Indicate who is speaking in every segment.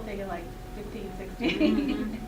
Speaker 1: taking like 15, 16.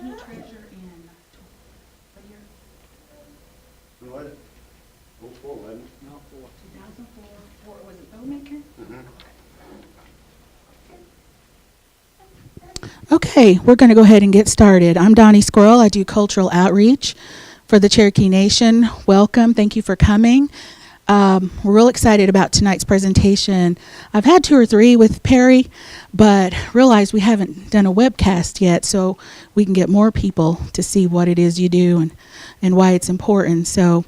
Speaker 1: national treasure in what year?
Speaker 2: What? 04, wasn't it?
Speaker 3: No,
Speaker 1: 2004. Was it Bowmaker?
Speaker 4: Okay, we're going to go ahead and get started. I'm Donnie Squirrel. I do cultural outreach for the Cherokee Nation. Welcome. Thank you for coming. We're real excited about tonight's presentation. I've had 2 or 3 with Perry, but realized we haven't done a webcast yet, so we can get more people to see what it is you do and why it's important. So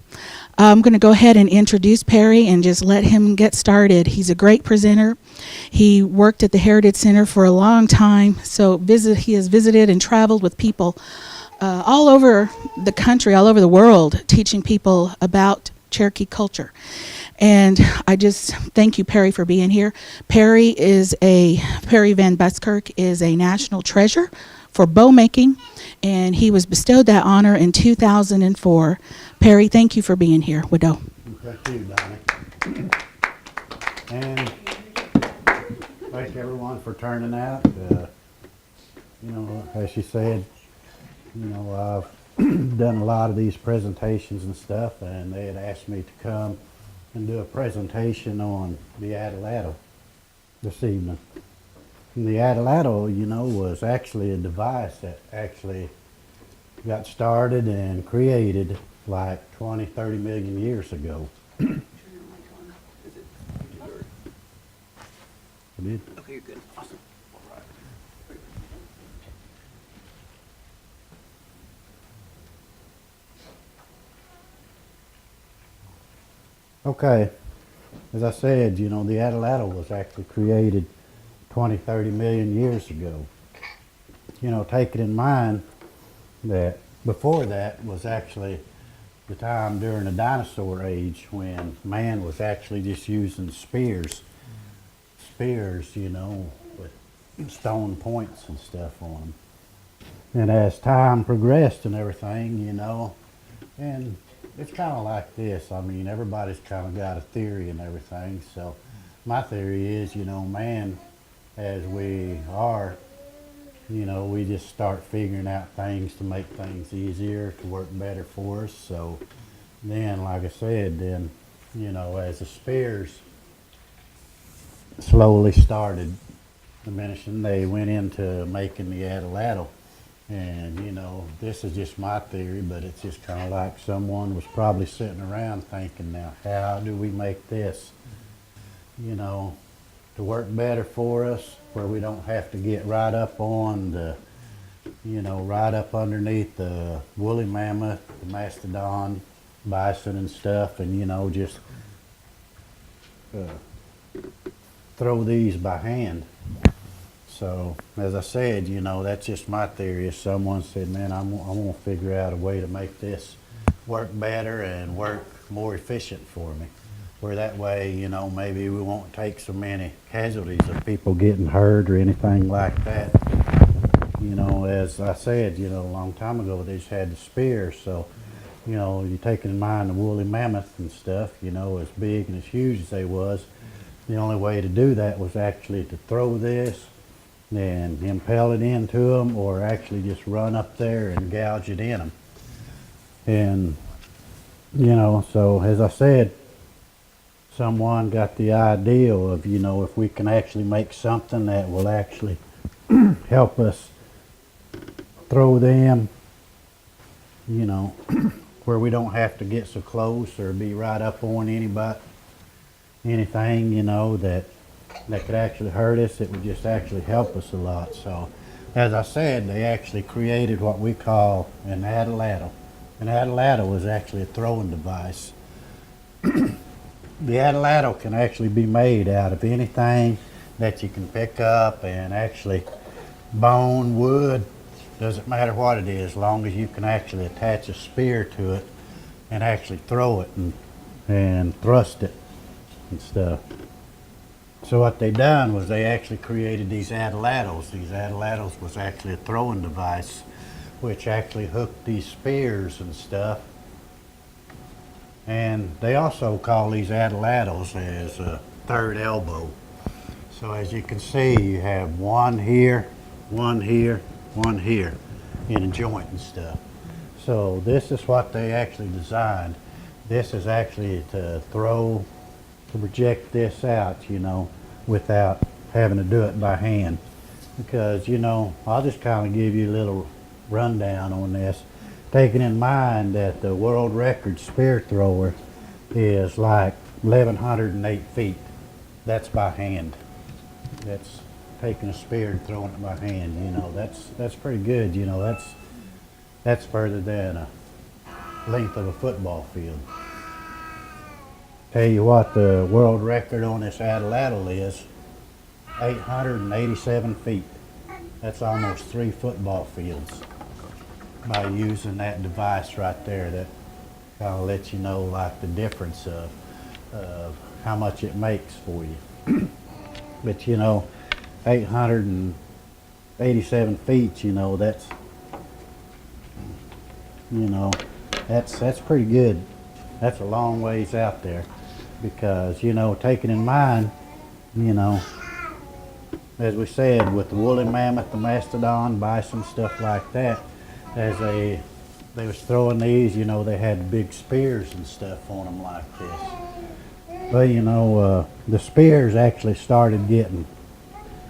Speaker 4: I'm going to go ahead and introduce Perry and just let him get started. He's a great presenter. He worked at the Heritage Center for a long time, so he has visited and traveled with people all over the country, all over the world, teaching people about Cherokee culture. And I just thank you, Perry, for being here. Perry Vanbuskirk is a national treasure for bow making, and he was bestowed that honor in 2004. Perry, thank you for being here. Widow.
Speaker 2: Thank you, Donnie. And thank everyone for turning out. As she said, I've done a lot of these presentations and stuff, and they had asked me to come and do a presentation on the Adl Adl this evening. And the Adl Adl, was actually a device that actually got started and created like 20, 30 million years ago. It did?
Speaker 3: okay, you're good. Awesome.
Speaker 2: Okay, as I said, the Adl Adl was actually created 20, 30 million years ago. Taking in mind that before that was actually the time during the dinosaur age when man was actually just using spears, with stone points and stuff on them. And as time progressed and everything, and it's kind of like this. I mean, everybody's kind of got a theory and everything. So my theory is, man, as we are, we just start figuring out things to make things easier, to work better for us. So then, like I said, as the spears slowly started diminishing, they went into making the Adl Adl. And, this is just my theory, but it's just kind of like someone was probably sitting around thinking, now, how do we make this, to work better for us, where we don't have to get right up on the, right up underneath the woolly mammoth, the mastodon, bison and stuff, and, just throw these by hand. So, as I said, that's just my theory. If someone said, man, I'm going to figure out a way to make this work better and work more efficient for me. Where that way, maybe we won't take so many casualties of people getting hurt or anything like that. As I said, a long time ago, they just had the spears. So, you take in mind the woolly mammoth and stuff, as big and as huge as they was, the only way to do that was actually to throw this and impel it into them, or actually just run up there and gouge it in them. And, so as I said, someone got the idea of, if we can actually make something that will actually help us throw them, where we don't have to get so close or be right up on anything, that could actually hurt us, it would just actually help us a lot. So, as I said, they actually created what we call an Adl Adl. An Adl Adl was actually a throwing device. The Adl Adl can actually be made out of anything that you can pick up, and actually bone, wood, doesn't matter what it is, as long as you can actually attach a spear to it and actually throw it and thrust it and stuff. So what they done was they actually created these Adl Adls. These Adl Adls was actually a throwing device, which actually hooked these spears and stuff. And they also call these Adl Adls as a third elbow. So as you can see, you have one here, one here, one here. in a joint and stuff. So this is what they actually designed. This is actually to project this out, you know, without having to do it by hand. Because, you know, I'll just kind of give you a little rundown on this. Taking in mind that the world record spear thrower is like 1,108 feet. That's by hand. That's taking a spear and throwing it by hand, you know. That's pretty good, you know. That's further than a length of a football field. Tell you what, the world record on this Adl Adl is 887 feet. That's almost 3 football fields by using that device right there. That kind of lets you know like the difference of how much it makes for you. But you know, 887 feet, you know, that's pretty good. That's a long ways out there, because, you know, taking in mind, you know, as we said, with the woolly mammoth, the mastodon, bison, stuff like that, as they was throwing these, you know, they had big spears and stuff on them like this. But, you know, the spears actually started getting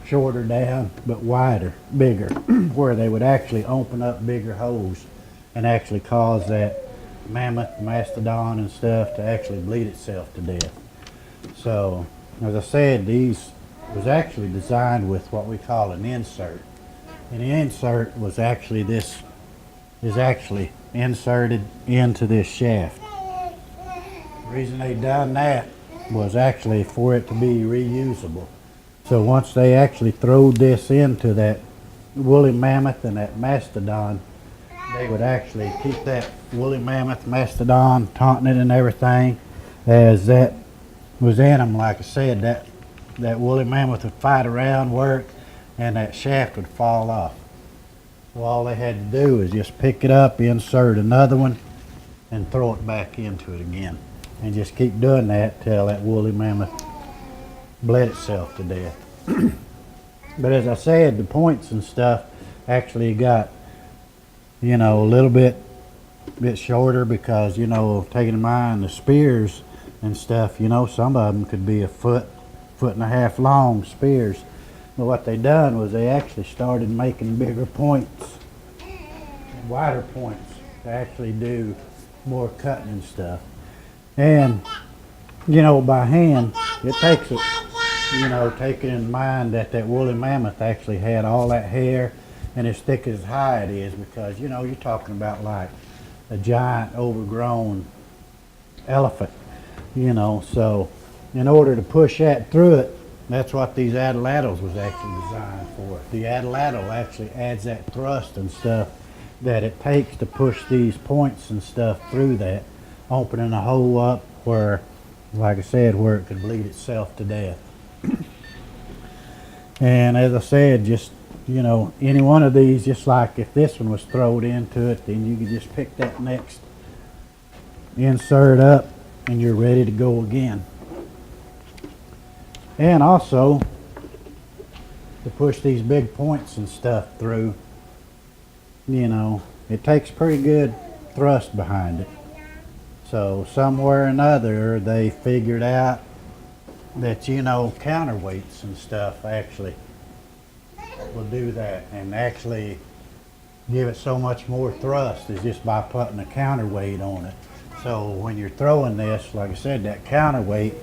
Speaker 2: shorter down, but wider, bigger, where they would actually open up bigger holes and actually cause that mammoth, mastodon and stuff to actually bleed itself to death. So, as I said, these was actually designed with what we call an insert. And the insert was actually this, is actually inserted into this shaft. The reason they done that was actually for it to be reusable. So once they actually throwed this into that woolly mammoth and that mastodon, they would actually keep that woolly mammoth, mastodon, taunting it and everything. As that was in them, like I said, that woolly mammoth would fight around, work, and that shaft would fall off. So all they had to do is just pick it up, insert another one, and throw it back into it again. And just keep doing that till that woolly mammoth bled itself to death. But as I said, the points and stuff actually got, you know, a little bit shorter, because, you know, taking in mind the spears and stuff, you know, some of them could be a foot and a half long spears. But what they done was they actually started making bigger points, wider points, to actually do more cutting and stuff. And, you know, by hand, it takes it, you know, taking in mind that woolly mammoth actually had all that hair and as thick as high it is, because, you know, you're talking about like a giant overgrown elephant, you know. So in order to push that through it, that's what these Adl Adls was actually designed for. The Adl Adl actually adds that thrust and stuff that it takes to push these points and stuff through that, opening a hole up where, like I said, where it could bleed itself to death. And as I said, just, you know, any one of these, just like if this one was thrown into it, then you could just pick that next insert up and you're ready to go again. And also, to push these big points and stuff through, you know, it takes pretty good thrust behind it. So somewhere or another, they figured out that, you know, counterweights and stuff actually will do that, and actually give it so much more thrust is just by putting a counterweight on it. So when you're throwing this, like I said, that counterweight,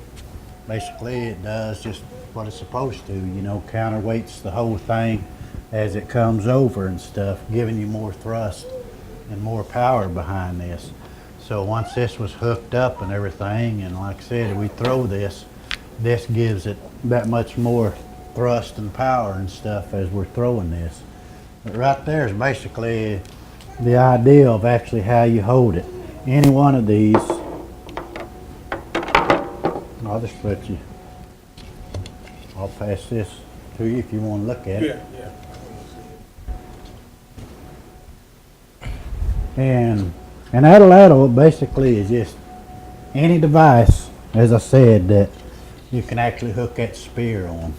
Speaker 2: basically it does just what it's supposed to, you know, counterweights the whole thing as it comes over and stuff, giving you more thrust and more power behind this. So once this was hooked up and everything, and like I said, we throw this gives it that much more thrust and power and stuff as we're throwing this. But right there is basically the idea of actually how you hold it. Any one of these, I'll just let you, I'll pass this to you if you want to look at it.
Speaker 3: Yeah.
Speaker 2: And Adl Adl basically is just any device, as I said, that you can actually hook that spear on.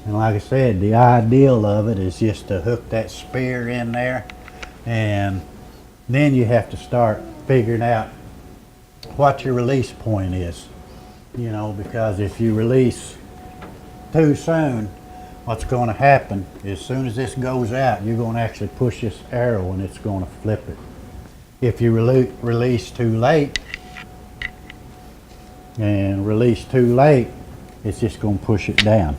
Speaker 2: And like I said, the ideal of it is just to hook that spear in there And then you have to start figuring out what your release point is, you know, because if you release too soon, what's going to happen is as soon as this goes out, you're going to actually push this arrow and it's going to flip it. If you release too late and release too late, it's just going to push it down.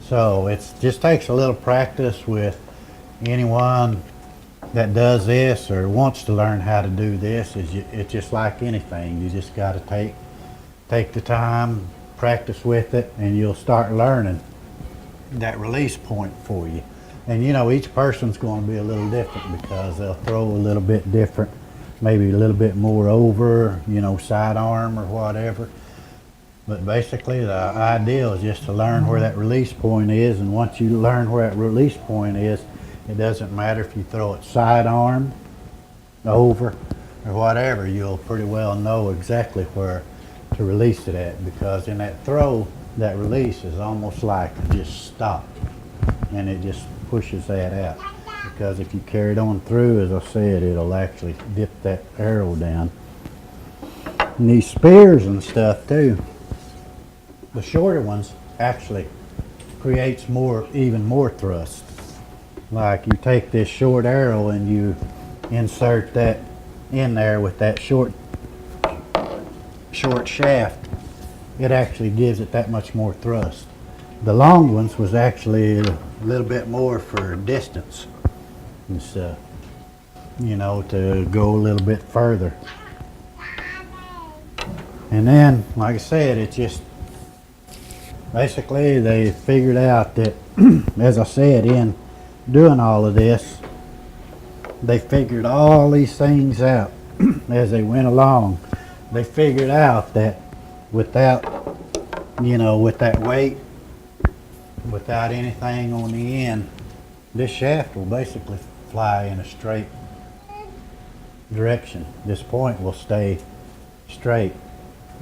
Speaker 2: So it just takes a little practice with anyone that does this or wants to learn how to do this. It's just like anything. You just got to take the time, practice with it, and you'll start learning that release point for you. And you know, each person's going to be a little different because they'll throw a little bit different, maybe a little bit more over, you know, sidearm or whatever. But basically the idea is just to learn where that release point is, and once you learn where that release point is, it doesn't matter if you throw it sidearm, over, or whatever, you'll pretty well know exactly where to release it at, because in that throw, that release is almost like just stop, and it just pushes that out. Because if you carry it on through, as I said, it'll actually dip that arrow down. And these spears and stuff too, the shorter ones actually creates even more thrust. Like you take this short arrow and you insert that in there with that short shaft, it actually gives it that much more thrust. The long ones was actually a little bit more for distance and stuff, you know, to go a little bit further. And then, like I said, it just basically they figured out that, as I said, in doing all of this, they figured all these things out as they went along. They figured out that without, you know, with that weight, without anything on the end, this shaft will basically fly in a straight direction. This point will stay straight,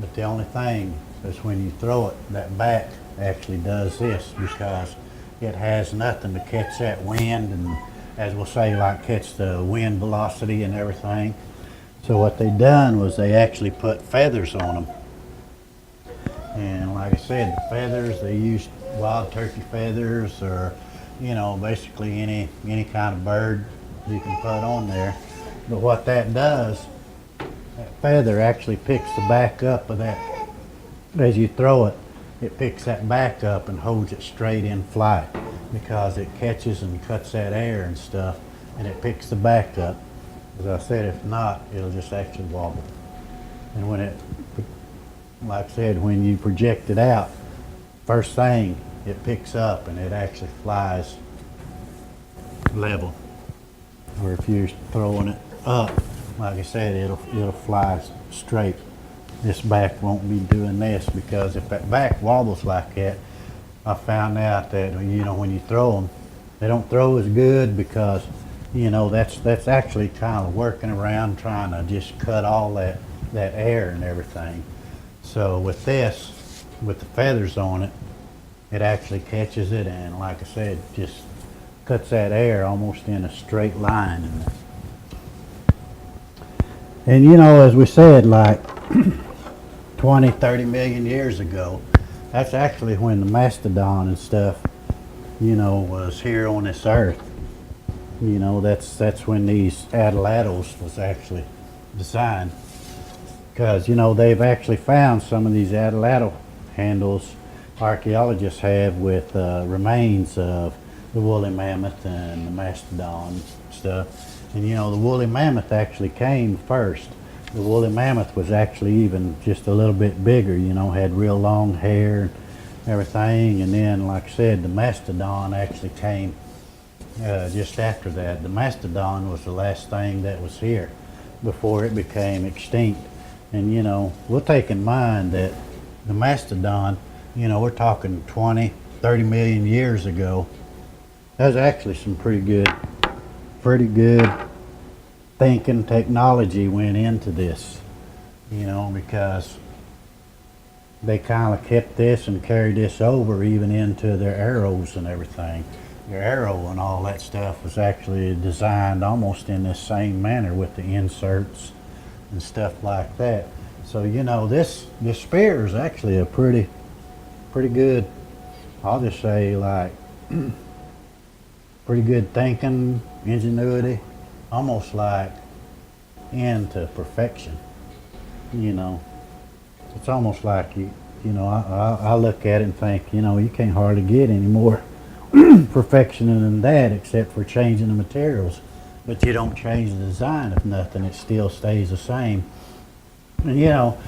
Speaker 2: but the only thing is when you throw it, that back actually does this, because it has nothing to catch that wind and, as we'll say, like catch the wind velocity and everything. So what they done was they actually put feathers on them. And like I said, the feathers, they used wild turkey feathers, or, you know, basically any kind of bird you can put on there. But what that does, that feather actually picks the back up of that. As you throw it, it picks that back up and holds it straight in flight, because it catches and cuts that air and stuff, and it picks the back up. As I said, if not, it'll just actually wobble. And when it, like I said, when you project it out, first thing, it picks up and it actually flies level. Or if you're throwing it up, like I said, it'll fly straight. This back won't be doing this, because if that back wobbles like that, I found out that, you know, when you throw them, they don't throw as good, because, you know, that's actually kind of working around trying to just cut all that air and everything. So with this, with the feathers on it, it actually catches it, and like I said, just cuts that air almost in a straight line. And you know, as we said, like 20, 30 million years ago, that's actually when the mastodon and stuff, you know, was here on this earth. You know, that's when these Adl Adls was actually designed. Because, you know, they've actually found some of these Adl Adl handles archaeologists have with remains of the woolly mammoth and the mastodon stuff. And, you know, the woolly mammoth actually came first. The woolly mammoth was actually even just a little bit bigger, you know, had real long hair and everything. And then, like I said, the mastodon actually came just after that. The mastodon was the last thing that was here before it became extinct. And, you know, we'll take in mind that the mastodon, you know, we're talking 20, 30 million years ago. There's actually some pretty good thinking technology went into this, you know, because they kind of kept this and carried this over even into their arrows and everything. your arrow and all that stuff was actually designed almost in this same manner with the inserts and stuff like that. So you know, this spear is actually a pretty good, I'll just say, like pretty good thinking, ingenuity, almost like into perfection. You know, it's almost like you know, I look at it and think, you know, you can't hardly get any more perfection than that, except for changing the materials. But you don't change the design of nothing; it still stays the same. And you know,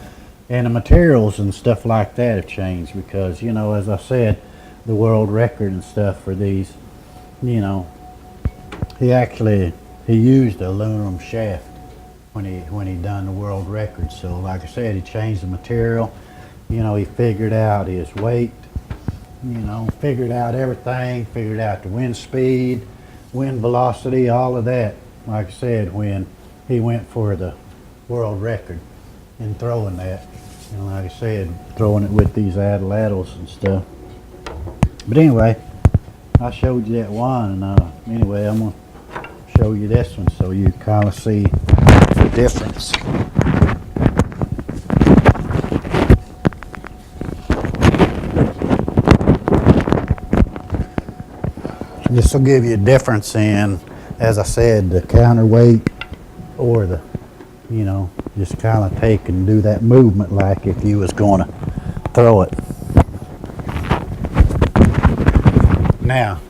Speaker 2: and the materials and stuff like that have changed because, you know, as I said, the world record and stuff for these, you know, he used the aluminum shaft when he done the world record. So like I said, he changed the material. You know, he figured out his weight, you know, figured out everything, figured out the wind speed, wind velocity, all of that. Like I said, when he went for the world record in throwing that, and like I said, throwing it with these Adl Adls and stuff. But anyway, I showed you that one, and anyway, I'm gonna show you this one so you kind of see the difference. This will give you a difference in, as I said, the counterweight or the, you know, just kind of take and do that movement like if you was going to throw it. Now,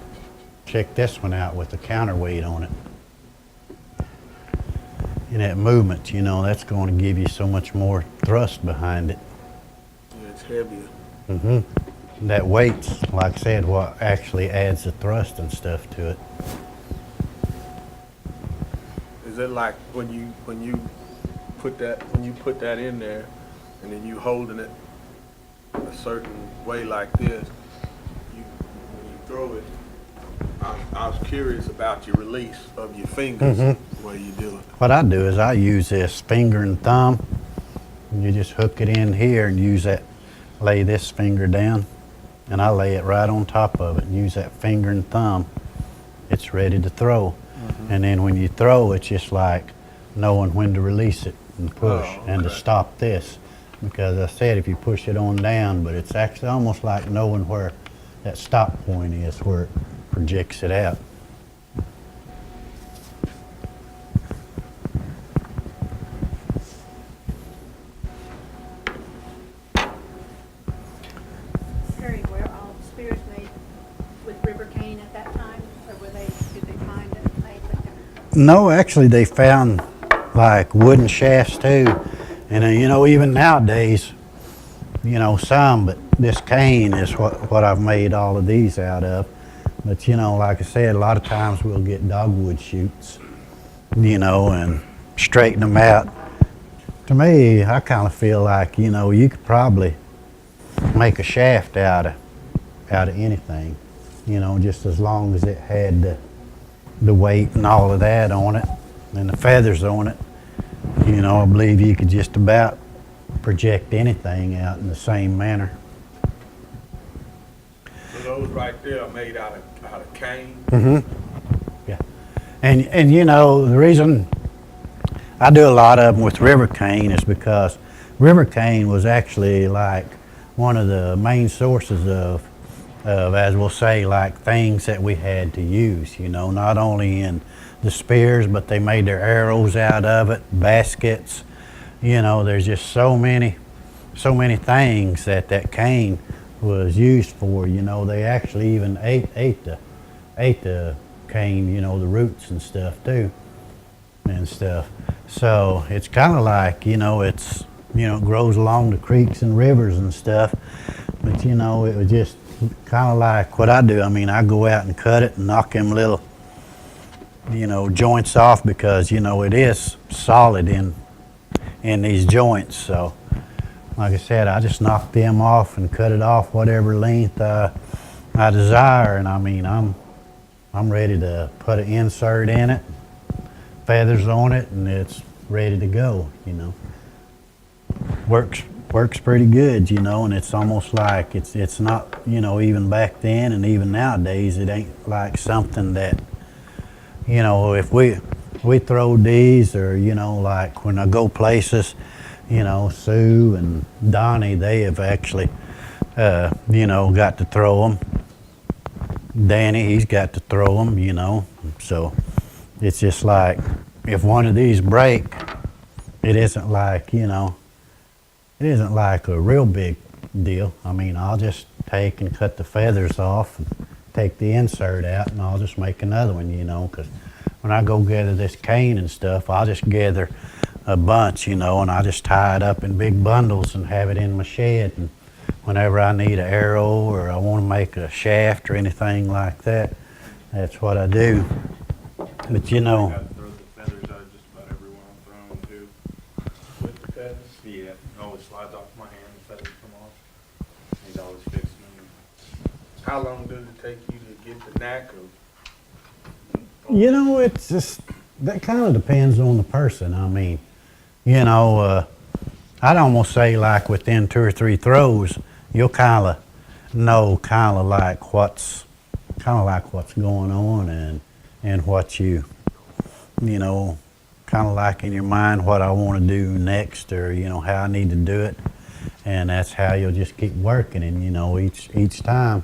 Speaker 2: check this one out with the counterweight on it. And that movement, you know, that's going to give you so much more thrust behind it.
Speaker 3: Yeah, it's heavier.
Speaker 2: Mm-hmm. That weight's, like I said, what actually adds the thrust and stuff to it.
Speaker 3: Is it like when you put that in there, and then you holding it a certain way like this? When you throw it, I was curious about your release of your fingers.
Speaker 2: Mm-hmm.
Speaker 3: What you do it?
Speaker 2: What I do is I use this finger and thumb. And you just hook it in here and use that, lay this finger down, and I lay it right on top of it and use that finger and thumb. It's ready to throw. Mm-hmm. And then when you throw, it's just like knowing when to release it and push and to stop this. Because I said if you push it on down, but it's actually almost like knowing where that stop point is, where it projects it out.
Speaker 1: Were all spears made with river cane at that time, or did they find it made like
Speaker 2: No, actually they found like wooden shafts too. And you know, even nowadays, you know, some, but this cane is what I've made all of these out of. But you know, like I said, a lot of times we'll get dogwood shoots, you know, and straighten them out. To me, I kind of feel like, you know, you could probably make a shaft out of anything, you know, just as long as it had the weight and all of that on it and the feathers on it. You know, I believe you could just about project anything out in the same manner.
Speaker 3: So those right there are made out of cane.
Speaker 2: Mm-hmm. Yeah. And you know, the reason I do a lot of them with river cane is because river cane was actually like one of the main sources of as we'll say, like things that we had to use, you know, not only in the spears, but they made their arrows out of it, baskets. You know, there's just so many things that cane was used for. You know, they actually even ate the cane, you know, the roots and stuff too, and stuff. So it's kind of like, you know, it's, you know, it grows along the creeks and rivers and stuff. But you know, it was just kind of like what I do. I mean, I go out and cut it and knock them little, you know, joints off because, you know, it is solid in these joints. So like I said, I just knock them off and cut it off whatever length I desire. And I mean, I'm ready to put an insert in it, feathers on it, and it's ready to go, you know. Works works pretty good, you know, and it's almost like it's not, you know, even back then and even nowadays, it ain't like something that, you know, if we throw these, or, you know, like when I go places, you know, Sue and Donnie, they have actually, you know, got to throw them. Danny, he's got to throw them, you know. So it's just like, if one of these break, it isn't like, you know, it isn't like a real big deal. I mean, I'll just take and cut the feathers off and take the insert out, and I'll just make another one, you know, because when I go gather this cane and stuff, I'll just gather a bunch, you know, and I just tie it up in big bundles and have it in my shed. And whenever I need an arrow or I want to make a shaft or anything like that, that's what I do. But you know,
Speaker 5: I got to throw the feathers out of just about every one I'm throwing too.
Speaker 3: With the feathers?
Speaker 5: Yeah, it always slides off my hand, the feathers come off. He's always fixing them.
Speaker 3: How long does it take you to get the knack of?
Speaker 2: you know, it's just, that kind of depends on the person. I mean, you know, I'd almost say like within 2 or 3 throws, you'll kind of know kind of like what's going on, and what you know, kind of like in your mind what I want to do next, or, you know, how I need to do it. And that's how you'll just keep working, and, you know, each time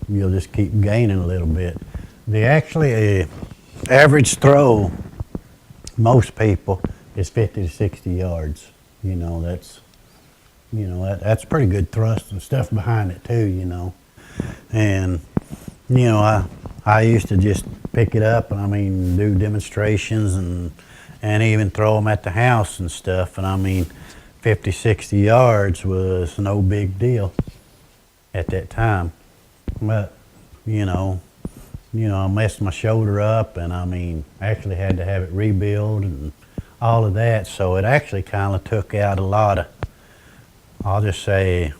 Speaker 2: you'll just keep gaining a little bit. The actually average throw, most people, is 50 to 60 yards. You know, that's pretty good thrust and stuff behind it too, you know. And, you know, I used to just pick it up and, I mean, do demonstrations and even throw them at the house and stuff. And I mean, 50, 60 yards was no big deal at that time. But, you know, I messed my shoulder up, and I mean, actually had to have it rebuilt and all of that. So it actually kind of took out a lot of, I'll just say,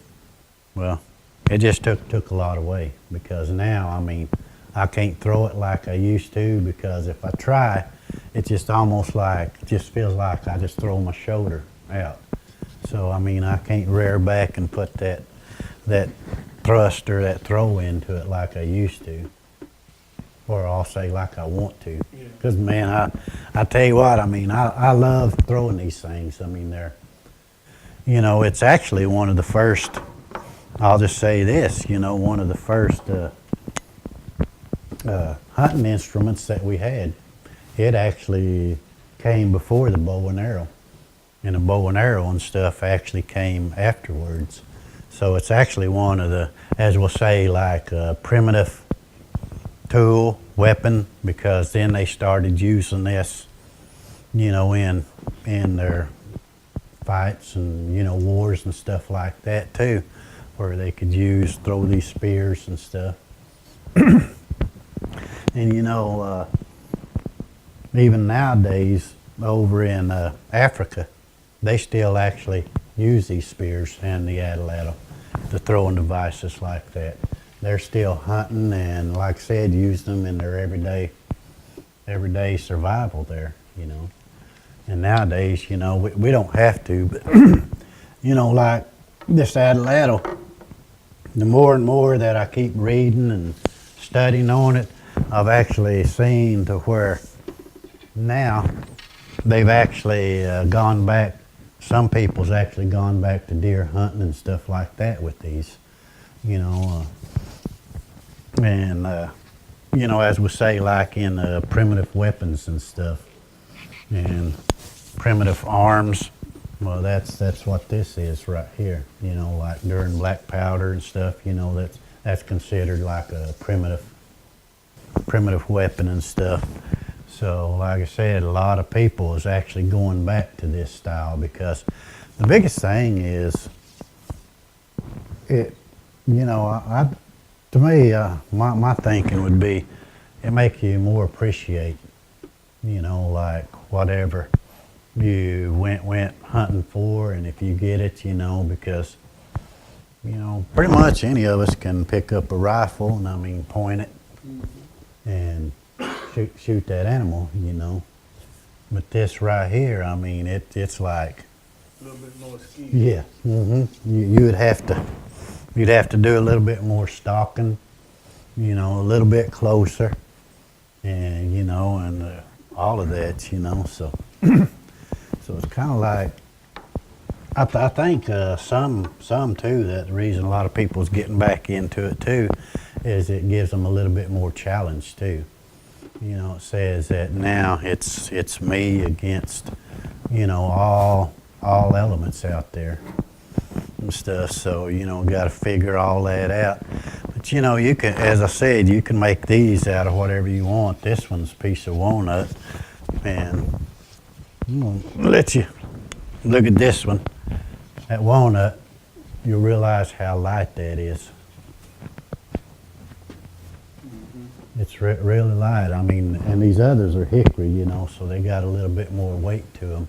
Speaker 2: well, it just took a lot away, because now, I mean, I can't throw it like I used to, because if I try, it just almost like, it just feels like I just throw my shoulder out. So, I mean, I can't rear back and put that thrust or that throw into it like I used to. Or I'll say like I want to. Because, man, I tell you what, I mean, I love throwing these things. I mean, they're, you know, it's actually one of the first, I'll just say this, you know, one of the first hunting instruments that we had. It actually came before the bow and arrow. And the bow and arrow and stuff actually came afterwards. So it's actually one of the, as we'll say, like a primitive tool, weapon, because then they started using this, you know, in their fights and, you know, wars and stuff like that too, where they could throw these spears and stuff. And, you know, even nowadays over in Africa, they still actually use these spears and the Adl Adl, the throwing devices like that. They're still hunting, and like I said, use them in their everyday survival there, you know. And nowadays, you know, we don't have to, but, you know, like this Adl Adl, the more and more that I keep reading and studying on it, I've actually seen to where now they've actually gone back, some people's actually gone back to deer hunting and stuff like that with these, you know. And, you know, as we say, like in primitive weapons and stuff, and primitive arms, well, that's what this is right here. You know, like during black powder and stuff, you know, that's considered like a primitive weapon and stuff. So, like I said, a lot of people is actually going back to this style, because the biggest thing is, it, you know, to me, my thinking would be, it make you more appreciate, you know, like whatever you went hunting for, and if you get it, you know, because, you know, pretty much any of us can pick up a rifle and, I mean, point it and shoot that animal, you know. But this right here, I mean, it's like,
Speaker 3: little bit more ski.
Speaker 2: Yeah. You would have to, you'd have to do a little bit more stalking, you know, a little bit closer, and you know, and all of that, you know. So, so it's kind of like, I think some too, that the reason a lot of people's getting back into it too is it gives them a little bit more challenge too. You know, it says that now it's me against, you know, all elements out there and stuff. So, you know, got to figure all that out. But you know, you can, as I said, you can make these out of whatever you want. This one's a piece of walnut, and I'm gonna let you look at this one. That walnut, you'll realize how light that is. It's really light. I mean, and these others are hickory, you know, so they got a little bit more weight to them.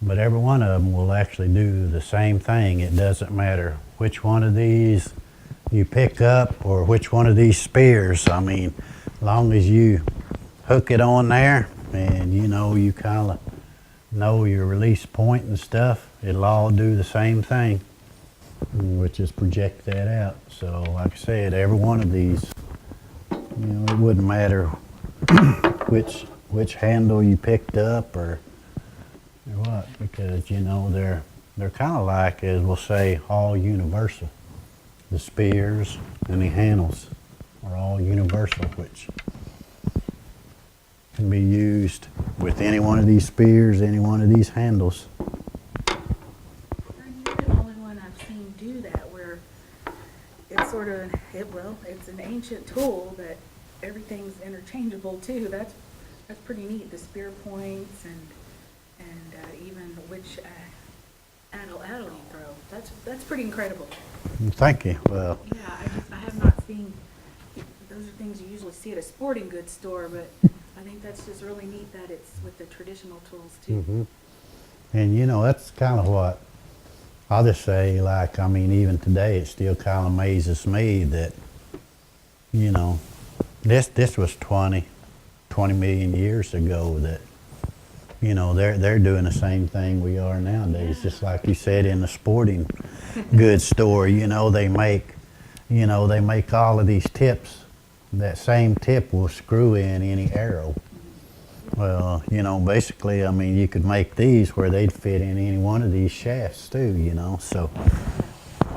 Speaker 2: But every one of them will actually do the same thing. It doesn't matter which one of these you pick up or which one of these spears. I mean, as long as you hook it on there and you know, you kind of know your release point and stuff, it'll all do the same thing, which is project that out. So like I said, every one of these, you know, it wouldn't matter which handle you picked up or what, because you know they're kind of like, as we'll say, all universal. The spears and the handles are all universal, which can be used with any one of these spears, any one of these handles.
Speaker 4: You're the only one I've seen do that, where it's sort of, it's an ancient tool, but everything's interchangeable too. That's pretty neat. The spear points and even which Adl Adl you throw. That's pretty incredible.
Speaker 2: Thank you. Well,
Speaker 4: Yeah, I have not seen. Those are things you usually see at a sporting goods store, but I think that's just really neat that it's with the traditional tools too.
Speaker 2: and you know, that's kind of what I'll just say, like, I mean, even today, it still kind of amazes me that, you know, this was 20 million years ago that, you know, they're doing the same thing we are nowadays.
Speaker 4: Yeah.
Speaker 2: Just like you said, in the sporting goods store, you know, they make all of these tips. That same tip will screw in any arrow. Well, you know, basically, I mean, you could make these where they'd fit in any one of these shafts too, you know. So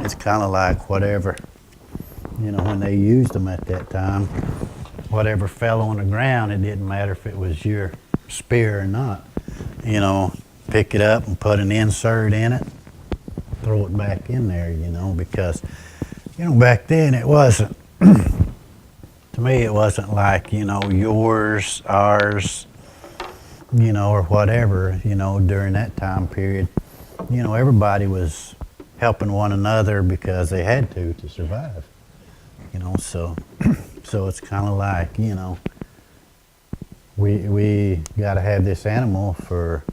Speaker 2: it's kind of like whatever, you know, when they used them at that time, whatever fell on the ground, it didn't matter if it was your spear or not. You know, pick it up and put an insert in it, throw it back in there, you know, because, you know, back then it wasn't, to me, it wasn't like, you know, yours, ours, you know, or whatever, you know, during that time period. You know, everybody was helping one another because they had to survive, you know, so it's kind of like, you know, we got to have this animal for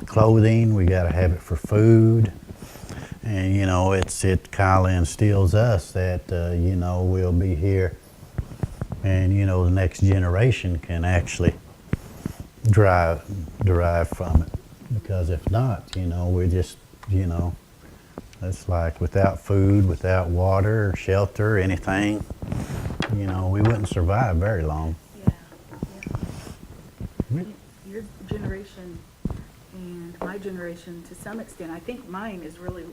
Speaker 2: clothing, we got to have it for food, and, you know, it kind of instills us that, you know, we'll be here and, you know, the next generation can actually derive from it, because if not, you know, we're just, you know, it's like without food, without water, shelter, anything, you know, we wouldn't survive very long.
Speaker 4: Yeah. Your generation and my generation, to some extent, I think mine is really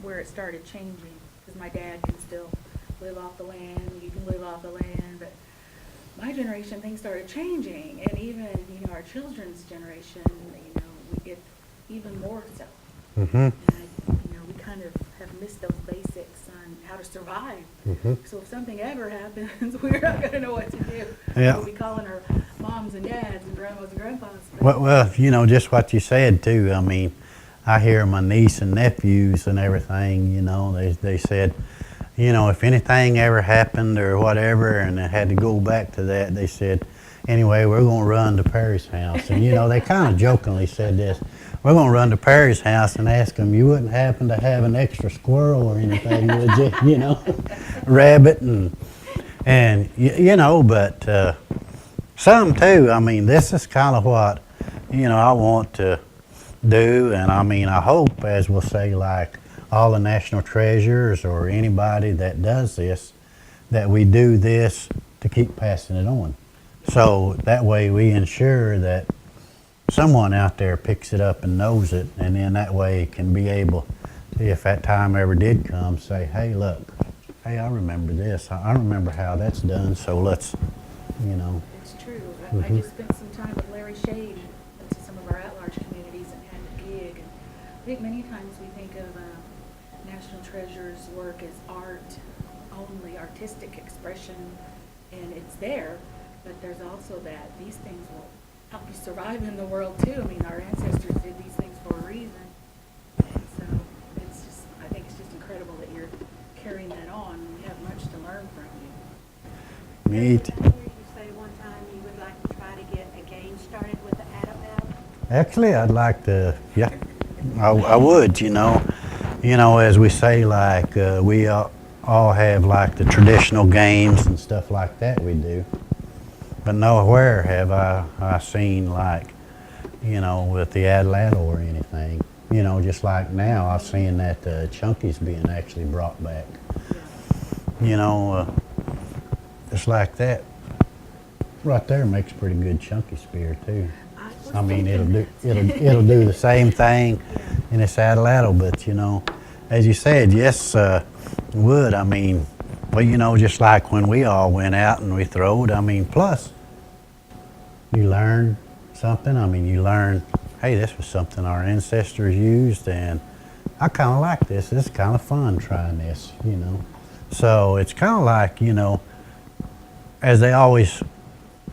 Speaker 4: where it started changing, because my dad can still live off the land, you can live off the land, but my generation, things started changing, and even, you know, our children's generation, you know, we get even more so. And you know, we kind of have missed those basics on how to survive. So if something ever happens, we're not going to know what to do.
Speaker 2: Yeah.
Speaker 4: We'll be calling our moms and dads and grandmas and grandpas.
Speaker 2: Well, you know, just what you said too. I mean, I hear my niece and nephews and everything, you know, they said, you know, if anything ever happened or whatever and they had to go back to that, they said, anyway, we're going to run to Perry's house. And, you know, they kind of jokingly said this, we're going to run to Perry's house and ask him, you wouldn't happen to have an extra squirrel or anything, would you? You know, rabbit and you know, but some too. I mean, this is kind of what, you know, I want to, do. And I mean, I hope, as we'll say, like all the national treasures or anybody that does this, that we do this to keep passing it on. So that way we ensure that someone out there picks it up and knows it, and then that way can be able to, if that time ever did come, say, hey, look, hey, I remember this. I remember how that's done, so let's, you know.
Speaker 4: It's true. I
Speaker 2: Mhm.
Speaker 4: just spent some time with Larry Shade into some of our at-large communities and had a gig. And I think many times we think of National Treasure's work as art, only artistic expression, and it's there, but there's also that these things will help you survive in the world too. I mean, our ancestors did these things for a reason. And so it's just, I think it's just incredible that you're carrying that on. We have much to learn from you.
Speaker 2: Neat.
Speaker 1: Did I hear you say one time you would like to try to get a game started with the Adl Adl?
Speaker 2: Actually, I'd like to, yeah, I would, you know. You know, as we say, like, we all have, like, the traditional games and stuff like that we do. But nowhere have I seen, like, you know, with the Adl Adl or anything. You know, just like now, I've seen that Chunky's being actually brought back. You know, just like that. Right there makes a pretty good Chunky spear, too. I mean, it'll do the same thing in this Adl Adl, but you know, as you said, yes, would. I mean, well, you know, just like when we all went out and we throwed. I mean, plus you learn something. I mean, you learn, hey, this was something our ancestors used, and I kind of like this. This is kind of fun trying this, you know. So it's kind of like, you know, as they always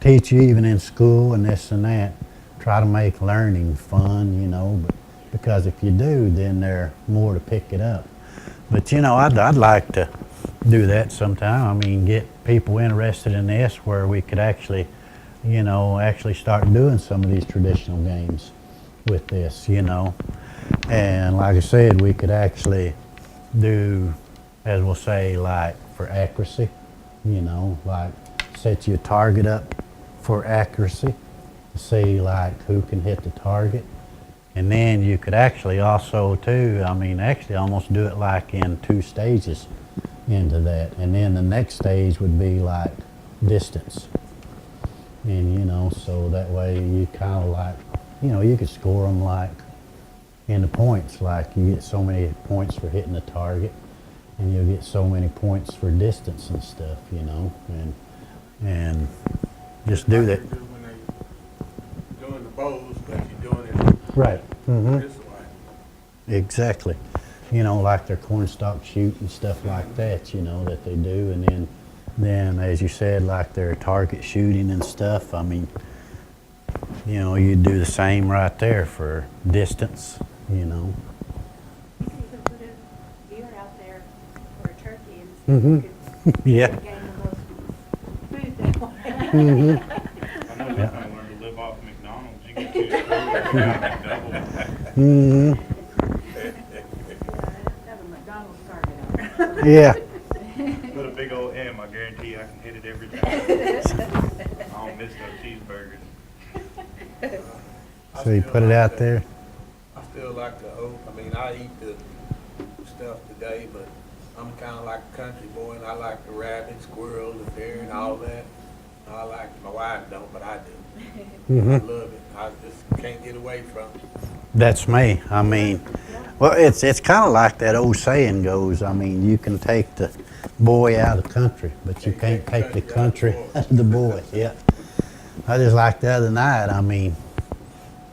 Speaker 2: teach you, even in school and this and that. Try to make learning fun, you know, but because if you do, then there's more to pick it up. But you know, I'd like to do that sometime. I mean, get people interested in this where we could actually, you know, actually start doing some of these traditional games with this, you know. And like I said, we could actually do, as we'll say, like for accuracy, you know, like set your target up for accuracy. See like who can hit the target, and then you could actually also too, I mean, actually almost do it like in 2 stages into that, and then the next stage would be like distance, and you know, so that way you kind of like, you know, you could score them like in the points, like you get so many points for hitting the target, and you'll get so many points for distance and stuff, you know, and just do that.
Speaker 3: Doing the bows, but you're doing it
Speaker 2: Right. Mm-hmm.
Speaker 3: this way.
Speaker 2: Exactly. You know, like their cornstalk shoot and stuff like that, you know, that they do. And then as you said, like their target shooting and stuff, I mean, you know, you do the same right there for distance, you know.
Speaker 1: You could even put a deer out there or a turkey and see if you could
Speaker 2: Yeah.
Speaker 1: gain the most food that way.
Speaker 2: Mm-hmm.
Speaker 5: I know that's how I learned to live off McDonald's. You get 2 screws, double.
Speaker 2: Mm-hmm.
Speaker 1: Have a McDonald's target out there.
Speaker 2: Yeah.
Speaker 5: Put a big old M, I guarantee I can hit it every time. I don't miss those cheeseburgers.
Speaker 3: I
Speaker 2: So you
Speaker 3: still
Speaker 2: put it
Speaker 3: like
Speaker 2: out
Speaker 3: to-
Speaker 2: there.
Speaker 3: I still like to hope. I mean, I eat the stuff today, but I'm kind of like a country boy, and I like the rabbit, squirrel, the deer, and all that. I like, my wife don't, but I do.
Speaker 2: Mm-hmm.
Speaker 3: I love it. I just can't get away from it.
Speaker 2: That's me. I mean, well, it's kind of like that old saying goes. I mean, you can take the boy out of the country, but you can't take the country out of the boy. Yeah. I just like the other night. I mean,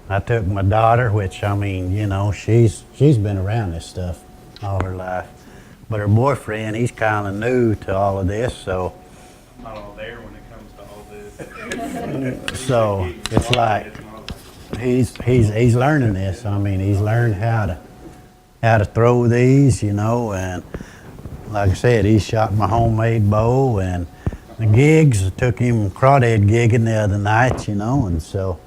Speaker 2: I took my daughter, which I mean, you know, she's been around this stuff all her life, but her boyfriend, he's kind of new to all of this, so
Speaker 5: I'm not all there when it comes to all this.
Speaker 2: so it's like he's learning this. I mean, he's learned how to throw these, you know, and like I said, he shot my homemade bow, and the gigs took him crawdad gigging the other night, you know, and so,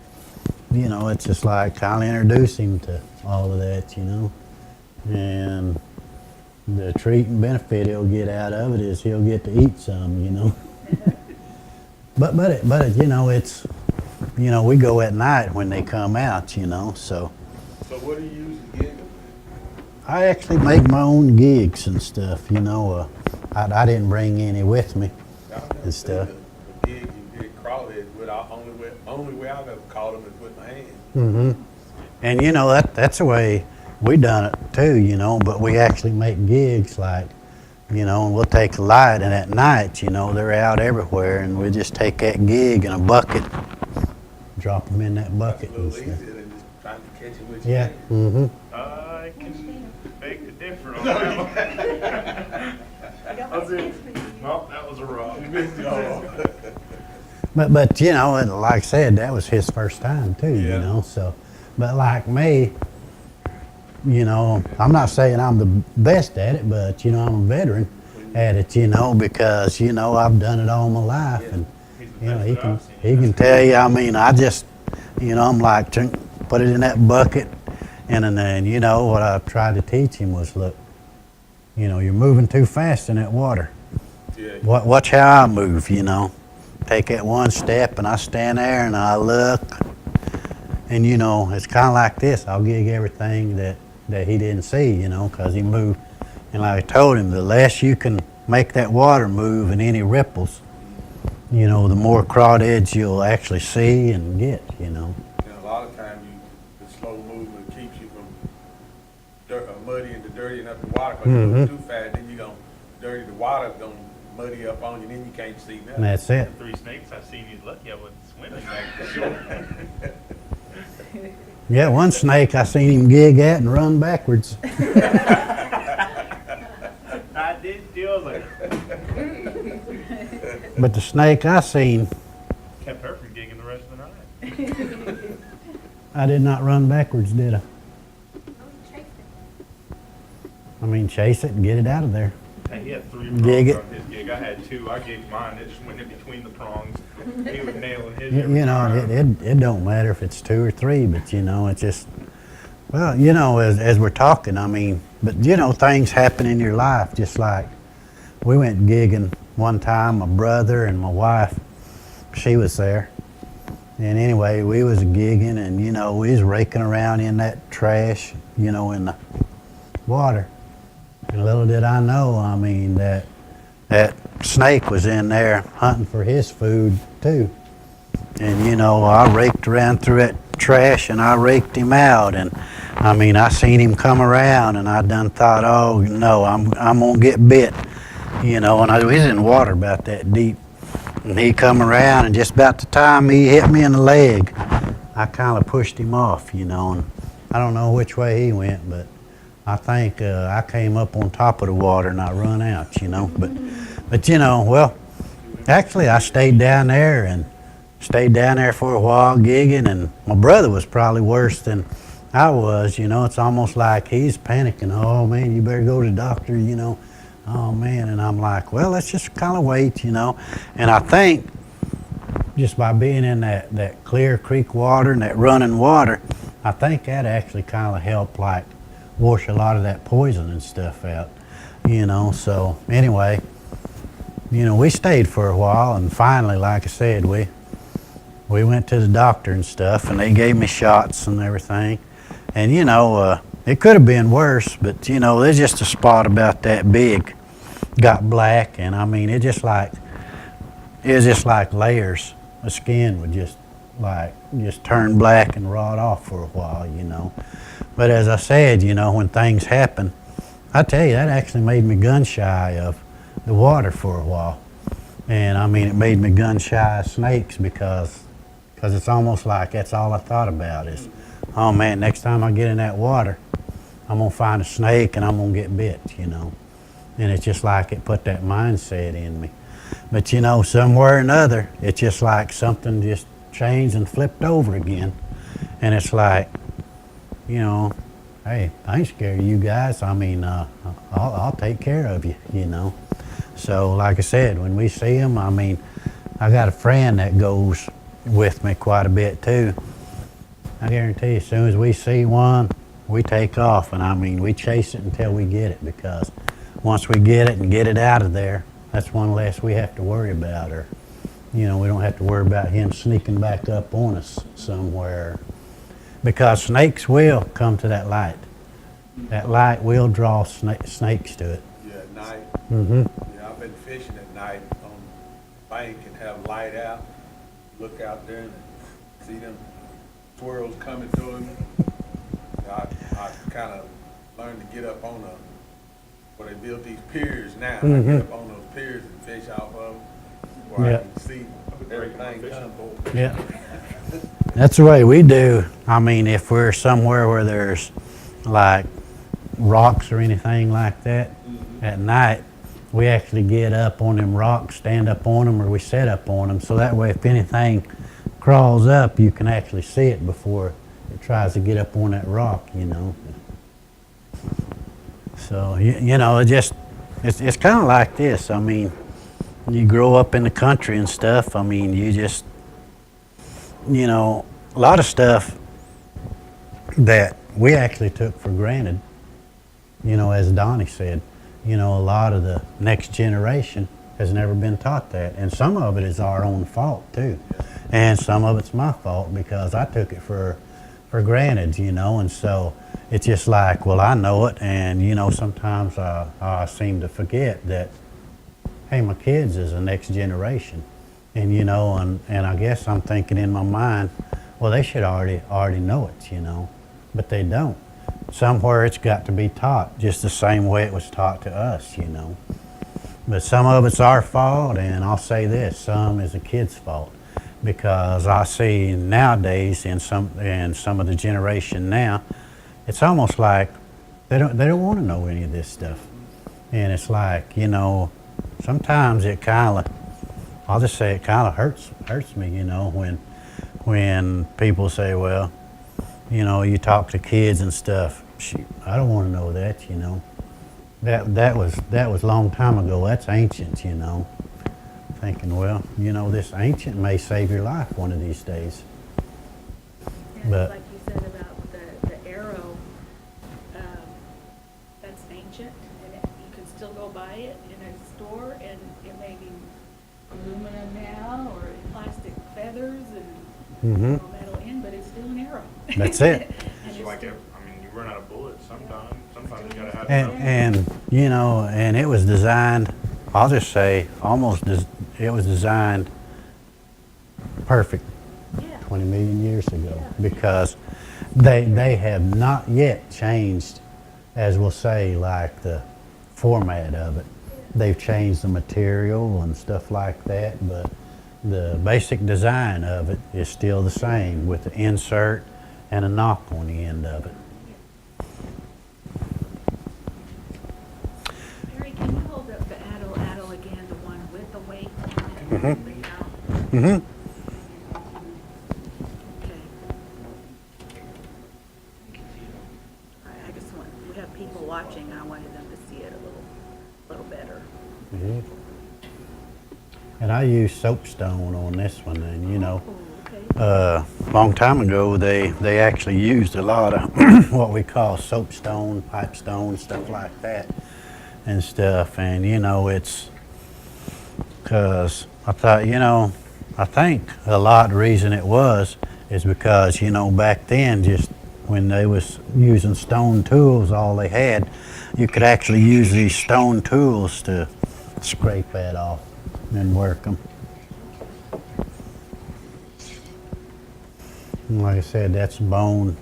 Speaker 2: you know, it's just like kind of introduce him to all of that, you know, and the treat and benefit he'll get out of it is he'll get to eat some, you know. but you know, it's, you know, we go at night when they come out, you know, so.
Speaker 3: So what do you use to gig them?
Speaker 2: I actually make my own gigs and stuff, you know. I didn't bring any with me and stuff.
Speaker 3: The gig you did crawleheads with, only way I've ever caught them is with my hands.
Speaker 2: Mm-hmm. And you know, that's the way we done it too, you know, but we actually make gigs like, you know, and we'll take a light, and at night, you know, they're out everywhere, and we just take that gig in a bucket, drop them in that bucket
Speaker 3: That's a
Speaker 2: and
Speaker 3: little
Speaker 2: stuff.
Speaker 3: easier than just trying to catch it with your
Speaker 2: Yeah.
Speaker 3: hands.
Speaker 2: Mm-hmm.
Speaker 5: I can beg to differ on that one. That's it. No, that was a rock.
Speaker 2: But you know, and like I said, that was his first time too, you
Speaker 3: Yeah.
Speaker 2: know. So, but like me, you know, I'm not saying I'm the best at it, but you know, I'm a veteran at it, you know, because you know I've done it all my life, and
Speaker 5: He's the
Speaker 2: you know
Speaker 5: best that I've seen.
Speaker 2: he can tell you. I mean, I just, you know, I'm like put it in that bucket, and then you know what I tried to teach him was, look, you know, you're moving too fast in that water.
Speaker 3: Yeah.
Speaker 2: Watch how I move, you know. Take that one step, and I stand there and I look, and you know, it's kind of like this. I'll gig everything that he didn't see, you know, because he moved. And like I told him, the less you can make that water move and any ripples, you know, the more crawdads you'll actually see and get, you know.
Speaker 3: And a lot of times the slow movement keeps you from muddy and dirtying up the water, because you move too fast, then you're going to dirty the water, going to muddy up on you, then you can't see
Speaker 2: And
Speaker 3: nothing.
Speaker 2: that's it.
Speaker 5: 3 snakes I seen, he's lucky I wasn't swimming back to shore.
Speaker 2: Yeah, one snake I seen him gig at and run backwards.
Speaker 5: I did too. I was like,
Speaker 2: But the snake I seen,
Speaker 5: kept her from gigging the rest of the night.
Speaker 2: I did not run backwards, did I? I mean, chase it and get it out of there.
Speaker 5: Hey, he had 3
Speaker 2: Gig
Speaker 5: prongs
Speaker 2: it.
Speaker 5: on his gig. I had 2. I gigged mine. It just went in between the prongs. He was nailing his.
Speaker 2: You
Speaker 5: every
Speaker 2: know,
Speaker 5: time.
Speaker 2: it don't matter if it's 2 or 3, but you know, it's just, well, you know, as we're talking, I mean, but you know, things happen in your life, just like we went gigging one time, my brother and my wife, she was there. And anyway, we was gigging, and you know, we was raking around in that trash, you know, in the water. And little did I know, I mean, that snake was in there hunting for his food too. And you know, I raked around through that trash and I raked him out, and I mean, I seen him come around, and I done thought, oh no, I'm gonna get bit, you know. And I was in water about that deep, and he come around, and just about the time he hit me in the leg, I kind of pushed him off, you know. And I don't know which way he went, but I think I came up on top of the water and I run out, you know. But you know, well, actually I stayed down there for a while gigging, and my brother was probably worse than I was, you know. It's almost like he's panicking. Oh man, you better go to the doctor, you know. Oh man, and I'm like, well, let's just kind of wait, you know. And I think just by being in that clear creek water and that running water, I think that actually kind of helped like wash a lot of that poison and stuff out, you know. So anyway, you know, we stayed for a while, and finally, like I said, we went to the doctor and stuff, and they gave me shots and everything. And you know, it could have been worse, but you know, there's just a spot about that big got black, and I mean, it was just like layers of skin would just turn black and rot off for a while, you know. But as I said, you know, when things happen, I tell you, that actually made me gun shy of the water for a while. And I mean, it made me gun shy of snakes because it's almost like that's all I thought about is, oh man, next time I get in that water, I'm gonna find a snake and I'm gonna get bit, you know. And it's just like it put that mindset in me. But you know, somewhere or another, it's just like something just changed and flipped over again. And it's like, you know, hey, I ain't scared of you guys. I mean, I'll take care of you, you know. So like I said, when we see them, I mean, I got a friend that goes with me quite a bit too. I guarantee you, as soon as we see one, we take off. And I mean, we chase it until we get it, because once we get it and get it out of there, that's one less we have to worry about. Or, you know, we don't have to worry about him sneaking back up on us somewhere. because snakes will come to that light. That light will draw snakes to it.
Speaker 3: Yeah, at night.
Speaker 2: Mm-hmm.
Speaker 3: Yeah, I've been fishing at night on the bank and have light out. Look out there and see them swirls coming towards me. I kind of learned to get up on where they built these piers now. I get up on those piers and fish off of them where I can see everything come.
Speaker 2: Yeah. That's the way we do. I mean, if we're somewhere where there's like rocks or anything like that, at night, we actually get up on them rocks, stand up on them, or we set up on them. So that way, if anything crawls up, you can actually see it before it tries to get up on that rock, you know. So, you know, it's kind of like this. I mean, you grow up in the country and stuff. I mean, you just, you know, a lot of stuff that we actually took for granted, you know, as Donnie said, you know, a lot of the next generation has never been taught that. And some of it is our own fault too. And some of it's my fault because I took it for granted, you know, and so it's just like, well, I know it, and, you know, sometimes I seem to forget that, hey, my kids is the next generation. And, you know, and I guess I'm thinking in my mind, well, they should already know it, you know, but they don't. Somewhere it's got to be taught just the same way it was taught to us, you know. But some of it's our fault, and I'll say this, some is the kids' fault. Because I see nowadays in some of the generation now, it's almost like they don't want to know any of this stuff. And it's like, you know, sometimes it kind of, I'll just say it kind of hurts me, you know, when people say, well, you know, you talk to kids and stuff. Shoot, I don't want to know that, you know. That was a long time ago. That's ancient, you know. Thinking, well, you know, this ancient may save your life one of these days.
Speaker 1: And
Speaker 2: But
Speaker 1: like you said about the arrow, that's ancient, and you can still go buy it in a store, and it may be aluminum now, or plastic feathers, and
Speaker 2: Mhm.
Speaker 1: metal in, but it's still an arrow.
Speaker 2: That's it.
Speaker 1: And
Speaker 5: It's
Speaker 1: it's
Speaker 5: like,
Speaker 1: still-
Speaker 5: I mean, you run out of bullets sometimes. Sometimes you gotta have
Speaker 2: and you know, and it was designed, I'll just say, it was designed perfect
Speaker 1: Yeah.
Speaker 2: 20 million years ago, because they have not yet changed, as we'll say, like the format of it. They've changed the material and stuff like that, but the basic design of it is still the same, with the insert and a knock on the end of it.
Speaker 1: Harry, can you hold up the Adl Adl again, the one with the weight on it?
Speaker 2: Mhm.
Speaker 1: The out?
Speaker 2: Mm-hmm.
Speaker 1: Okay. I just want, we have people watching, and I wanted them to see it a little better.
Speaker 2: And I use soapstone on this one, and you know,
Speaker 1: Oh, okay.
Speaker 2: long time ago they actually used a lot of what we call soapstone, pipestone, stuff like that and stuff. And you know, it's because I thought, you know, I think a lot of the reason it was is because, you know, back then, just when they was using stone tools, all they had, you could actually use these stone tools to scrape that off and work them. And like I said, that's bone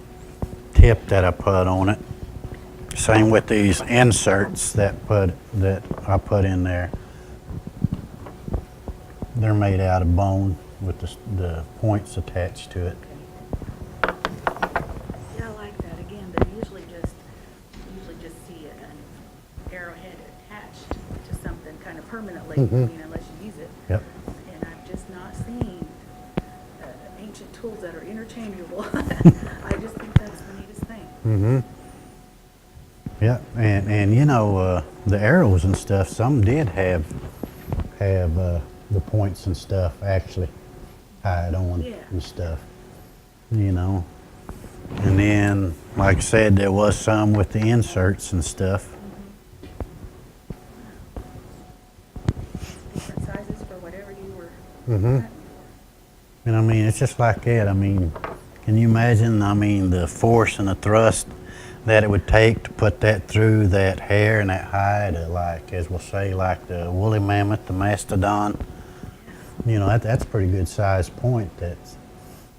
Speaker 2: tip that I put on it. Same with these inserts that I put in there. They're made out of bone with the points attached to it.
Speaker 1: Yeah, I like that. Again, they usually just see an arrowhead attached to something kind of permanently, I mean, unless you use it.
Speaker 2: Yep.
Speaker 1: And I've just not seen ancient tools that are interchangeable. I just think that's the neatest thing.
Speaker 2: Mm-hmm. Yeah, and you know, the arrows and stuff, some did have the points and stuff actually tied on
Speaker 1: Yeah.
Speaker 2: and stuff, you know. And then, like I said, there was some with the inserts and stuff.
Speaker 1: Different sizes for whatever you were
Speaker 2: Mm-hmm.
Speaker 1: hunting
Speaker 2: And I mean, it's just like that. I mean, Can you imagine, I mean, the force and the thrust that it would take to put that through that hair and that hide, like, as we'll say, like the woolly mammoth, the mastodon. You know, that's a pretty good sized point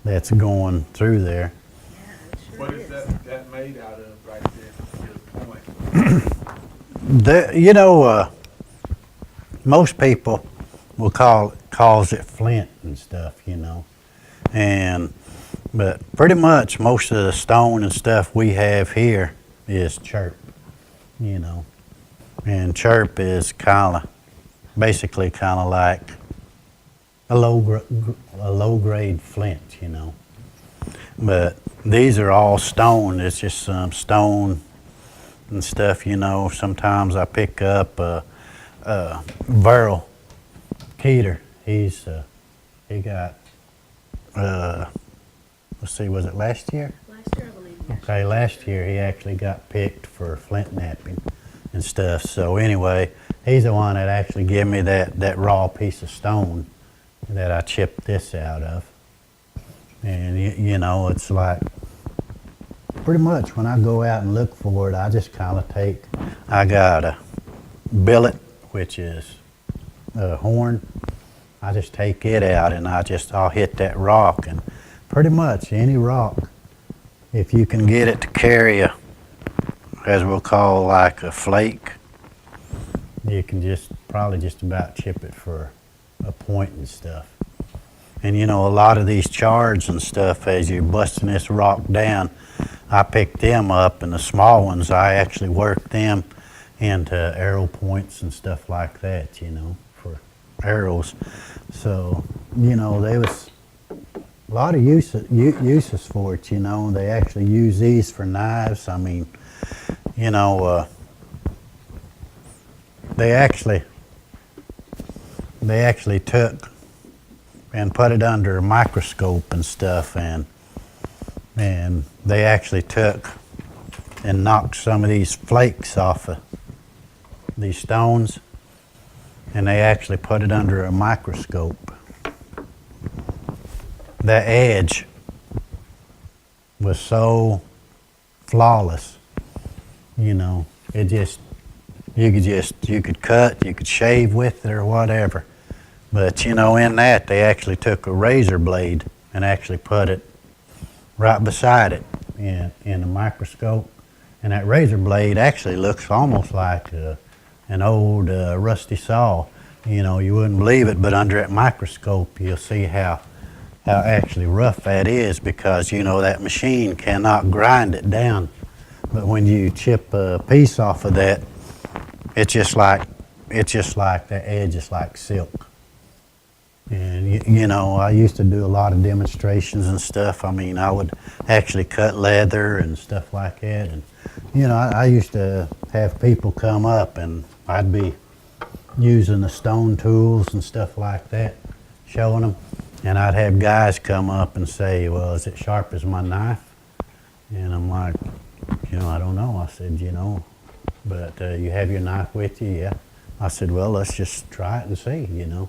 Speaker 2: that's going through there.
Speaker 1: Yeah, it sure
Speaker 3: What is that made out of right there, your point?
Speaker 2: You know, most people will calls it flint and stuff, you know, but pretty much most of the stone and stuff we have here is chirp, you know, and chirp is basically kind of like a low grade flint, you know, but these are all stone. It's just some stone and stuff, you know. Sometimes I pick up Burl Keeter. He got let's see, was it last year?
Speaker 1: Last year, I believe.
Speaker 2: Okay, last year he actually got picked for flint knapping and stuff. So anyway, he's the one that actually gave me that raw piece of stone that I chipped this out of. And you know, it's like pretty much when I go out and look for it, I just kind of I got a billet, which is a horn. I just take it out and I'll hit that rock, and pretty much any rock, if you can get it to carry as we'll call like a flake, you can probably just about chip it for a point and stuff. And you know, a lot of these chards and stuff, as you're busting this rock down, I pick them up, and the small ones, I actually work them into arrow points and stuff like that, you know, for arrows. So, you know, there was a lot of uses for it, you know. They actually use these for knives. I mean, you know, they actually took and put it under a microscope and stuff, and they actually took and knocked some of these flakes off of these stones, and they actually put it under a microscope. The edge was so flawless, you know, you could cut, you could shave with it or whatever. But you know, in that they actually took a razor blade and actually put it right beside it in a microscope, and that razor blade actually looks almost like an old rusty saw. You know, you wouldn't believe it, but under that microscope you'll see how actually rough that is, because you know that machine cannot grind it down. But when you chip a piece off of that, it's just like the edge is like silk. And you know, I used to do a lot of demonstrations and stuff. I mean, I would actually cut leather and stuff like that. And you know, I used to have people come up, and I'd be using the stone tools and stuff like that, showing them. And I'd have guys come up and say, well, is it sharp as my knife? And I'm like, you know, I don't know. I said, you know, but you have your knife with you? Yeah. I said, well, let's just try it and see, you know.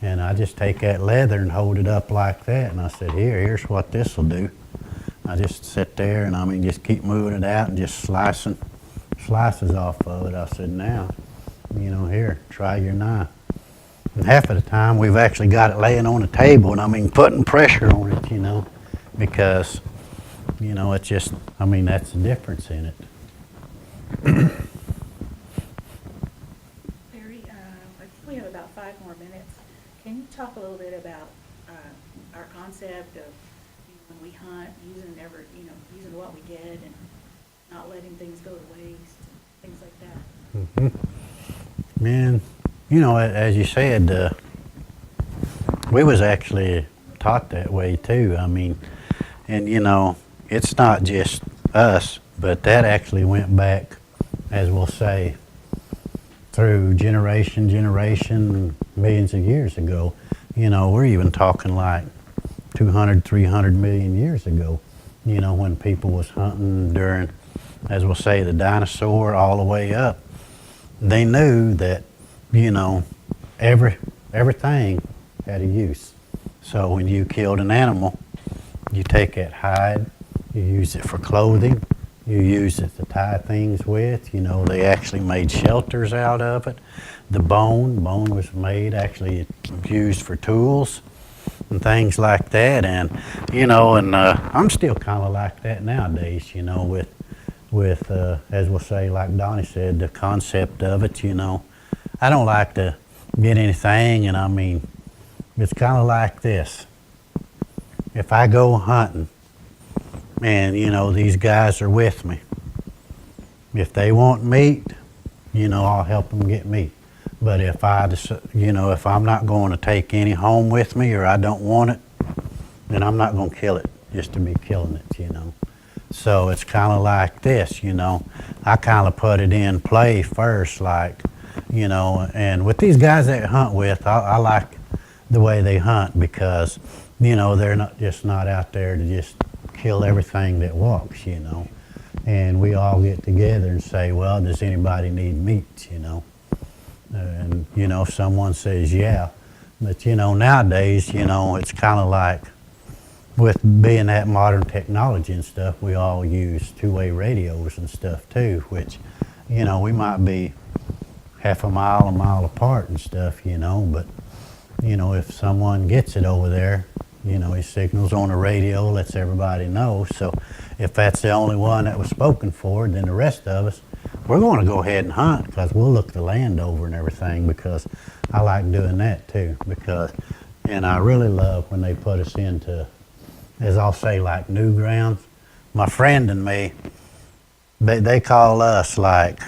Speaker 2: And I just take that leather and hold it up like that, and I said, here's what this will do. I just sit there and I mean, just keep moving it out and just slices off of it. I said, now, you know, here, try your knife. And half of the time we've actually got it laying on the table, and I mean, putting pressure on it, you know, because, you know, it's just, I mean, that's the difference in it.
Speaker 1: Barry, I think we have about 5 more minutes. Can you talk a little bit about our concept of, you know, when we hunt, using what we get and not letting things go to waste, things like that?
Speaker 2: Mm-hmm. Man, you know, as you said, we was actually taught that way too. I mean, and you know, it's not just us, but that actually went back, as we'll say, through generation, millions of years ago. You know, we're even talking like 200, 300 million years ago, you know, when people was hunting during, as we'll say, the dinosaur all the way up. They knew that, you know, everything had a use. So when you killed an animal, You take that hide, you use it for clothing, you use it to tie things with. You know, they actually made shelters out of it. The bone was made, actually used for tools and things like that. And, you know, and I'm still kind of like that nowadays, you know, with as we'll say, like Donnie said, the concept of it, you know. I don't like to get anything, and I mean, it's kind of like this. If I go hunting, and, you know, these guys are with me, if they want meat, you know, I'll help them get meat. But if you know, if I'm not going to take any home with me or I don't want it, then I'm not going to kill it just to be killing it, you know. So it's kind of like this, you know. I kind of put it in play first, like, you know, and with these guys that I hunt with, I like the way they hunt because, you know, they're not out there to just kill everything that walks, you know. And we all get together and say, well, does anybody need meat, you know? And, you know, someone says, yeah. But, you know, nowadays, you know, it's kind of like with being that modern technology and stuff, we all use two-way radios and stuff too, which, you know, we might be half a mile apart and stuff, you know, but, you know, if someone gets it over there, you know, he signals on the radio, lets everybody know. So if that's the only one that was spoken for, then the rest of us, we're going to go ahead and hunt because we'll look the land over and everything, because I like doing that too. And I really love when they put us into, as I'll say, like new grounds. My friend and me, they call us like,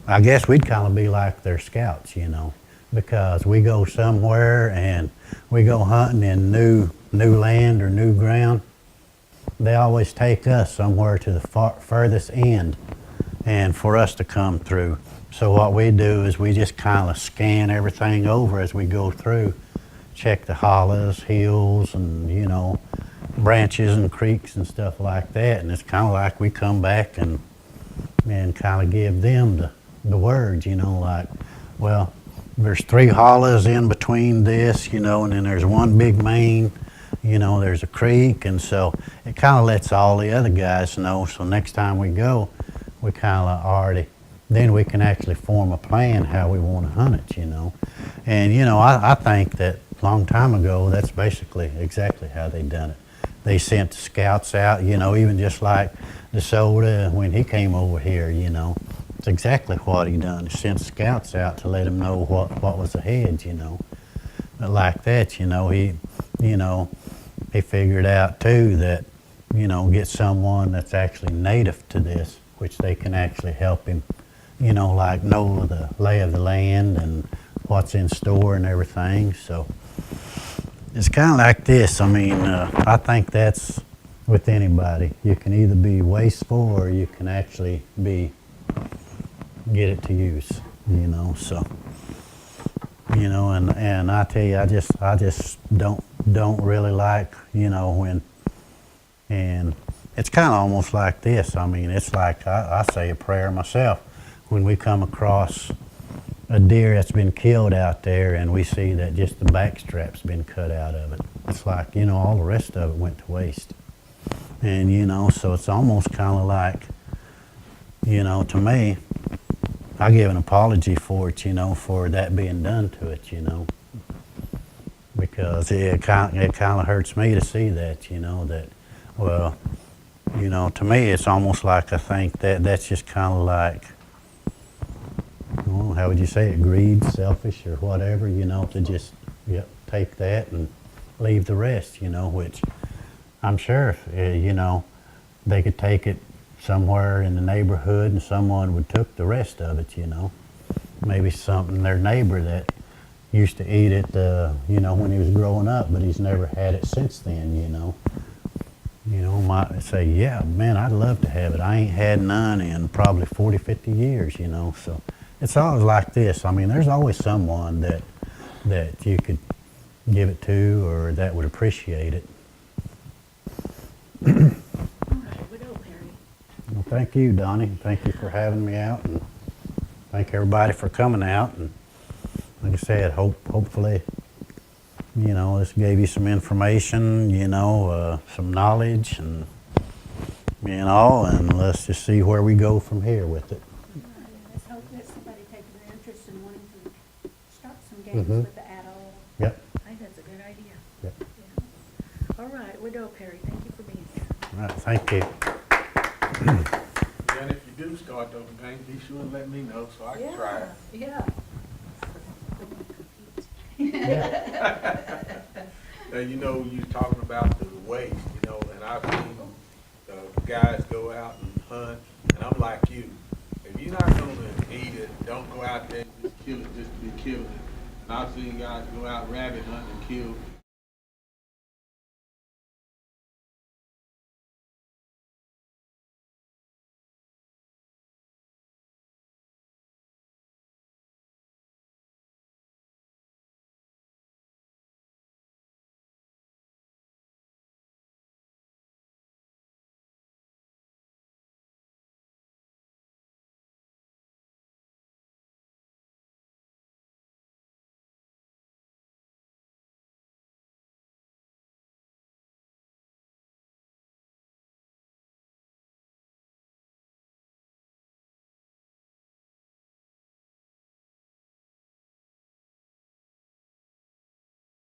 Speaker 2: I guess we'd kind of be like their scouts, you know, because we go somewhere and we go hunting in new land or new ground. They always take us somewhere to the furthest end and for us to come through. So what we do is we just kind of scan everything over as we go through, check the hollows, hills, and, you know, branches and creeks and stuff like that. And it's kind of like we come back and kind of give them the words, you know, like, well, there's 3 hollows in between this, you know, and then there's one big main, you know, there's a creek. And so it kind of lets all the other guys know. So next time we go, we kind of already, then we can actually form a plan how we want to hunt it, you know. And, you know, I think that a long time ago, that's basically exactly how they done it. They sent the scouts out, you know, even just like DeSoto when he came over here, you know. It's exactly what he done. He sent scouts out to let him know what was ahead, you know. But like that, you know, he figured out too that, you know, get someone that's actually native to this, which they can actually help him, you know, like know the lay of the land and what's in store and everything. So it's kind of like this. I mean, I think that's with anybody. You can either be wasteful or you can actually get it to use, you know. So, you know, and I tell you, I just don't really like, you know, when, and it's kind of almost like this. I mean, it's like I say a prayer myself when we come across a deer that's been killed out there and we see that just the backstrap's been cut out of it. It's like, you know, all the rest of it went to waste. And, you know, so it's almost kind of like, you know, to me, I give an apology for it, you know, for that being done to it, you know, because it kind of hurts me to see that, you know, that, well, you know, to me it's almost like I think that's just kind of like, well, how would you say it, greed, selfish or whatever, you know, to just take that and leave the rest, you know, which I'm sure if, you know, they could take it somewhere in the neighborhood and someone would took the rest of it, you know. Maybe something their neighbor that used to eat it, you know, when he was growing up, but he's never had it since then, you know. You know, might say, yeah, man, I'd love to have it. I ain't had none in probably 40, 50 years, you know. So it's always like this. I mean, there's always someone that you could give it to or that would appreciate it.
Speaker 1: All right, we go, Perry.
Speaker 2: Well, thank you, Donnie. Thank you for having me out, and thank everybody for coming out. And like I said, hopefully you know, this gave you some information, you know, some knowledge, and you know, and let's just see where we go from here with it.
Speaker 1: Let's hope that somebody takes an interest in wanting to start some games
Speaker 2: Mhm.
Speaker 1: with the Adl.
Speaker 2: Yep.
Speaker 1: I think that's a good idea.
Speaker 2: Yep.
Speaker 1: Yeah. All right, Widow Perry, thank you for being here.
Speaker 2: All right, thank you.
Speaker 3: And if you do start those games, be sure and let me know so I can try it.
Speaker 1: Yeah.
Speaker 3: And you know, you was talking about the waste, you know, and I've seen guys go out and hunt, and I'm like you. If you're not gonna eat it, don't go out there and just kill it just to be killing it. And I've seen guys go out rabbit hunting and kill